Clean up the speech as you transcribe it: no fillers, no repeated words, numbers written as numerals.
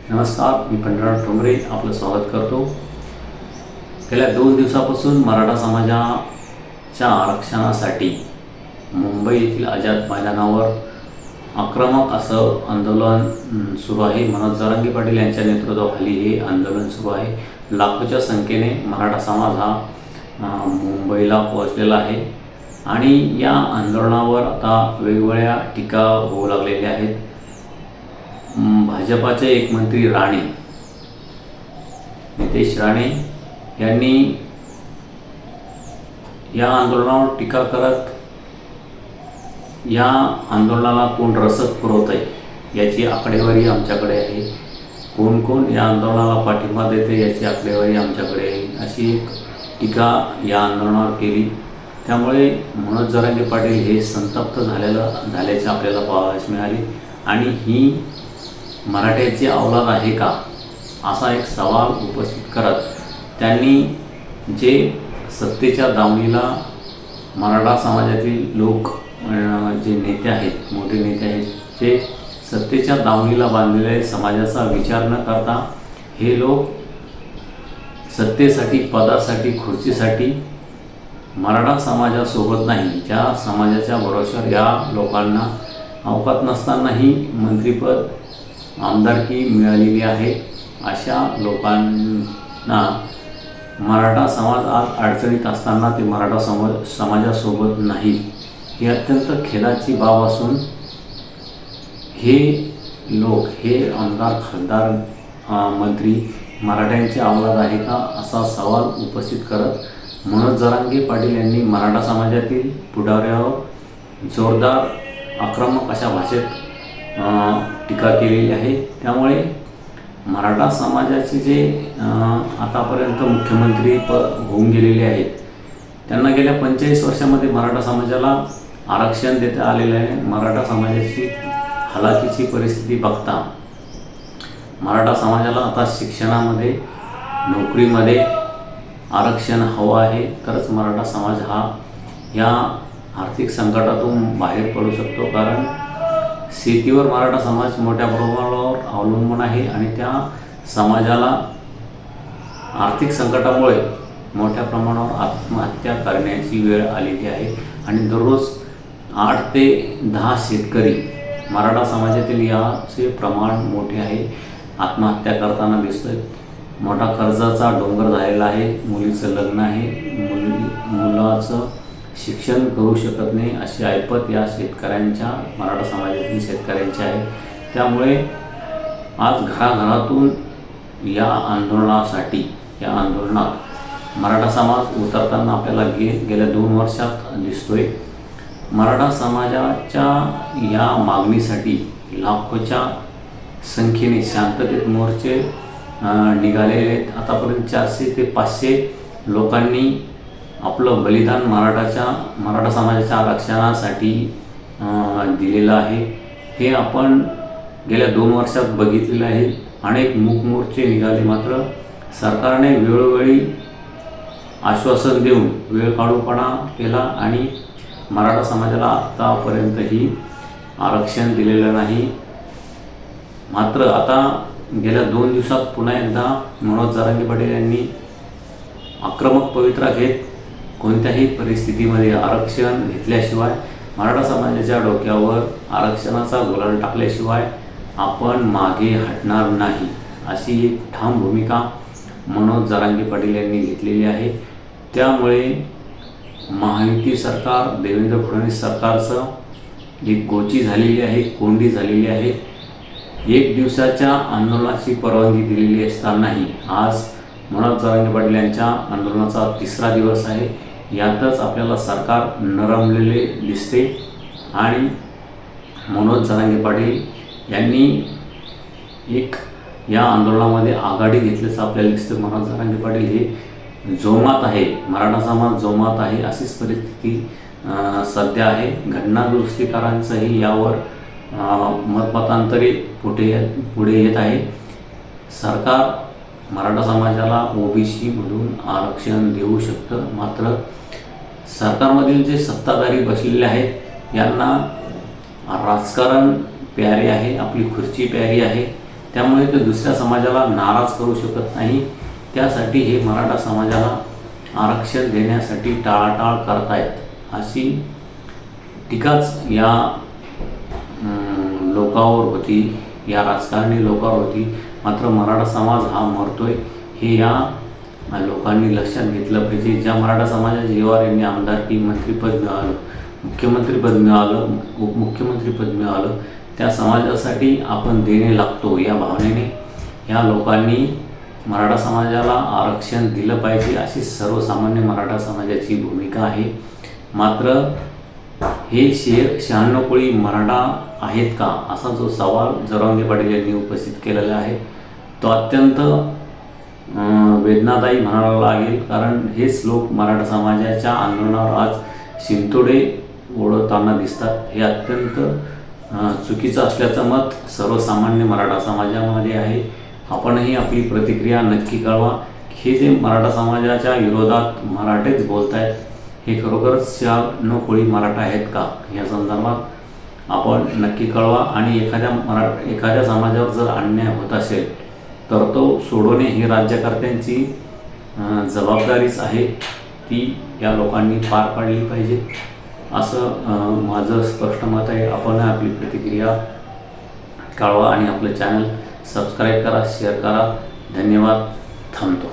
नमस्कार, मी पंढरनाथ ठोंबरे आपलं स्वागत करतो. गेल्या 2 दिवसापासून मराठा समाजाच्या आरक्षणासाठी मुंबई येथील आझाद मैदानावर आक्रमक असं आंदोलन सुरू आहे. मनोज जरांगे पाटील यांच्या नेतृत्वाखाली हे आंदोलन सुरू आहे. लाखोच्या संख्येने मराठा समाज हा मुंबईला पोहोचलेला आहे आणि या आंदोलनावर आता वेगवेगळ्या टीका होऊ लागलेल्या आहेत. भाजपाचे एक मंत्री राणे, नितेश राणे यांनी या आंदोलनावर टीका करत या आंदोलनाला कोण रसद पुरवत आहे याची आकडेवारी आमच्याकडे आहे, कोण कोण या आंदोलनाला पाठिंबा देते याची आकडेवारी आमच्याकडे आहे, अशी एक टीका या आंदोलनावर केली. त्यामुळे मनोज जरांगे पाटील हे संतप्त झाल्याचे आपल्याला पाहावयास मिळाले आणि ही मराठ्याची औलाद आहे का असा एक सवाल उपस्थित करत त्यांनी जे सत्तेच्या दावणीला मराठा समाजातील लोक जे नेते आहेत, मोठे नेते आहेत, जे सत्तेच्या दावणीला बांधलेले समाजाचा विचार न करता हे लोक सत्तेसाठी, पदासाठी, खुर्चीसाठी मराठा समाजासोबत नाही, ज्या समाजाच्या भरोश्यावर या लोकांना अवकात नसतानाही मंत्रिपद, आमदारकी मिळालेली आहे, अशा लोकांना मराठा समाज आज अडचणीत असताना ते मराठा समाजासोबत नाही, ही अत्यंत खेदाची बाब असून हे लोक, हे आमदार, खासदार, मंत्री मराठ्यांची औलाद आहे का असा सवाल उपस्थित करत मनोज जरांगे पाटील यांनी मराठा समाजातील पुढाऱ्यावर जोरदार, आक्रमक अशा भाषेत टीका केलेली आहे. त्यामुळे मराठा समाजाचे जे आतापर्यंत मुख्यमंत्री होऊन गेलेले आहेत, त्यांना गेल्या 45 वर्षामध्ये मराठा समाजाला आरक्षण देता आलेलं आहे. मराठा समाजाची हलाखीची परिस्थिती बघता मराठा समाजाला आता शिक्षणामध्ये, नोकरीमध्ये आरक्षण हवं आहे, तरच मराठा समाज हा या आर्थिक संकटातून बाहेर पडू शकतो. कारण शेतीवर मराठा समाज मोठ्या प्रमाणावर अवलंबून आहे आणि त्या समाजाला आर्थिक संकटामुळे मोठ्या प्रमाणावर आत्महत्या करण्याची वेळ आलेली आहे आणि दररोज 8 ते 10 शेतकरी मराठा समाजातील याचे प्रमाण मोठे आहे, आत्महत्या करताना दिसतोय. मोठा कर्जाचा डोंगर झालेला आहे, मुलीचं लग्न आहे, मुलाचं शिक्षण करू शकत नाही अशी ऐपत या शेतकऱ्यांच्या, मराठा समाजातील शेतकऱ्यांची आहे. त्यामुळे आज घराघरातून या आंदोलनासाठी, या आंदोलनात मराठा समाज उतरताना आपल्याला गेल्या 2 वर्षात दिसतोय. मराठा समाजाच्या या मागणीसाठी लाखोच्या संख्येने शांततेत मोर्चे निघालेले आहेत. आतापर्यंत 400 ते 500 लोकांनी आपलं बलिदान मराठा समाजाच्या आरक्षणासाठी दिलेलं आहे. हे आपण गेल्या 2 वर्षात बघितलेलं आहे. अनेक मूक मोर्चे निघाले, मात्र सरकारने वेळोवेळी आश्वासन देऊन वेळकाढूपणा केला आणि मराठा समाजाला आत्तापर्यंतही आरक्षण दिलेलं नाही. मात्र आता गेल्या 2 दिवसात पुन्हा एकदा मनोज जरांगे पाटील यांनी आक्रमक पवित्रा घेत कोणत्याही परिस्थितीमध्ये आरक्षण घेतल्याशिवाय, मराठा समाजाच्या डोक्यावर आरक्षणाचा गुलाल टाकल्याशिवाय आपण मागे हटणार नाही, अशी एक ठाम भूमिका मनोज जरांगे पाटील यांनी घेतलेली आहे. त्यामुळे महायुती सरकार, देवेंद्र फडणवीस सरकारचं एक गोची झालेली आहे, कोंडी झालेली आहे. 1 दिवसाच्या आंदोलनाची परवानगी दिलेली असतानाही आज मनोज जरांगे पाटील यांच्या आंदोलनाचा 3रा दिवस आहे. यातच आपल्याला सरकार नरमलेले दिसते आणि मनोज जरांगे पाटील यांनी एक या आंदोलनामध्ये आघाडी घेतल्याचं आपल्याला दिसतं. मनोज जरांगे पाटील हे जोमात आहे, मराठा समाज जोमात आहे, अशीच परिस्थिती सध्या आहे. घटना दुरुस्तीकारांचंही यावर मतमतांतरे पुढे येत आहे. सरकार मराठा समाजाला ओबीसी मधून आरक्षण देऊ शकतं, मात्र सरकारमधील जे सत्ताधारी बसलेले आहेत यांना राजकारण प्यारे आहे, आपली खुर्ची प्यारी आहे, त्यामुळे ते दुसऱ्या समाजाला नाराज करू शकत नाही. त्यासाठी हे मराठा समाजाला आरक्षण देण्यासाठी टाळाटाळ करतायत अशी टीकाच या लोकांवर होती, या राजकारणी लोकांवर होती. मात्र मराठा समाज हा मरतोय हे या लोकांनी लक्षात घेतलं पाहिजे. ज्या मराठा समाजाच्या जीवावर यांनी आमदारकी, मंत्रिपद मिळालं, मुख्यमंत्रीपद मिळालं, उपमुख्यमंत्रीपद मिळालं, त्या समाजासाठी आपण देणे लागतो या भावनेने या लोकांनी मराठा समाजाला आरक्षण दिलं पाहिजे अशी सर्वसामान्य मराठा समाजाची भूमिका आहे. मात्र हे 96 कोळी मराठा आहेत का असा जो सवाल जरांगे पाटील यांनी उपस्थित केलेला आहे तो अत्यंत वेदनादायी म्हणावं लागेल. कारण हेच लोक मराठा समाजाच्या आंदोलनावर आज शिंतोडे ओढवताना दिसतात. हे अत्यंत चुकीचं असल्याचं मत सर्वसामान्य मराठा समाजामध्ये आहे. आपणही आपली प्रतिक्रिया नक्की कळवा. हे जे मराठा समाजाच्या विरोधात मराठेच बोलत आहेत हे खरोखरच 96 कोळी मराठा आहेत का या संदर्भात आपण नक्की कळवा. आणि एखाद्या समाजावर जर अन्याय होत असेल तर तो सोडवणे ही राज्यकर्त्यांची जबाबदारीच आहे. ती या लोकांनी पार पाडली पाहिजे असं माझं स्पष्ट मत आहे. आपण आपली प्रतिक्रिया कळवा आणि आपलं चॅनल सबस्क्राईब करा, शेअर करा. धन्यवाद. थांबतो.